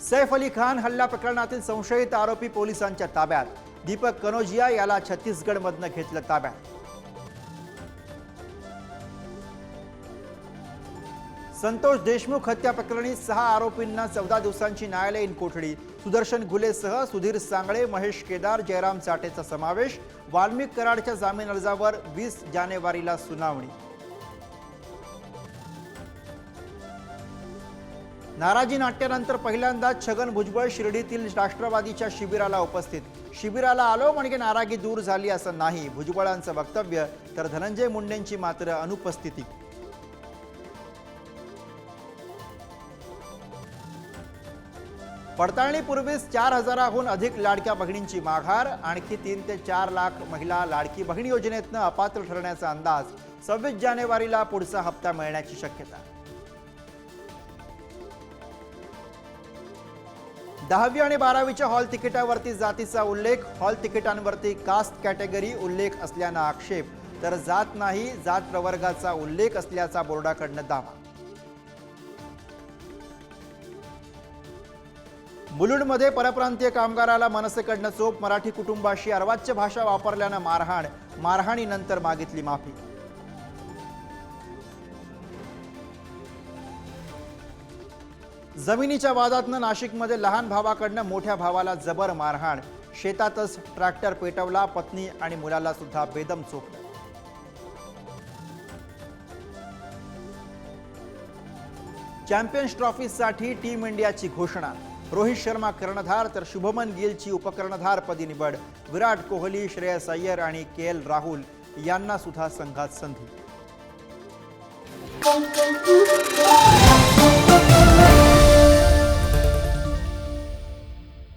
सैफ अली खान हल्ला प्रकरणातील संशयित आरोपी पोलिसांच्या ताब्यात। दीपक कनोजिया याला छत्तीसगडमधनं घेतलं ताब्यात। संतोष देशमुख हत्या प्रकरणी 6 आरोपींना 14 दिवसांची न्यायालयीन कोठडी। सुदर्शन घुलेसह सुधीर सांगळे, महेश केदार, जयराम चाटेचा समावेश। वाल्मिक कराडच्या जामीन अर्जावर 20 जानेवारीला सुनावणी। नाराजी नाट्यानंतर पहिल्यांदाच छगन भुजबळ शिर्डीतील राष्ट्रवादीच्या शिबिराला उपस्थित। शिबिराला आलो म्हणजे नाराजी दूर झाली असं नाही, भुजबळांचं वक्तव्य। तर धनंजय मुंडेंची मात्र अनुपस्थिती। पडताळणीपूर्वीच 4000हून अधिक लाडक्या बहिणींची माघार। आणखी 3 ते 4 लाख महिला लाडकी बहीण योजनेतनं अपात्र ठरण्याचा अंदाज। 26 जानेवारीला पुढचा हप्ता मिळण्याची शक्यता। 10वी आणि 12वीच्या हॉल तिकिटावरती जातीचा उल्लेख। हॉल तिकिटांवरती कास्ट कॅटेगरी उल्लेख असल्यानं आक्षेप, तर जात नाही, जात प्रवर्गाचा उल्लेख असल्याचा बोर्डाकडनं दावा। मुलुंडमध्ये परप्रांतीय कामगाराला मनसेकडनं चोप। मराठी कुटुंबाशी अर्वाच्य भाषा वापरल्यानं मारहाण। मारहाणीनंतर मागितली माफी। जमिनीच्या वादातनं नाशिकमध्ये लहान भावाकडनं मोठ्या भावाला जबर मारहाण। शेतातच ट्रॅक्टर पेटवला, पत्नी आणि मुलाला सुद्धा बेदम चोपलं। चॅम्पियन्स ट्रॉफीसाठी टीम इंडियाची घोषणा। रोहित शर्मा कर्णधार, तर शुभमन गिलची उपकर्णधारपदी निवड। विराट कोहली, श्रेयस अय्यर आणि के.एल. राहुल यांना सुद्धा संघात संधी।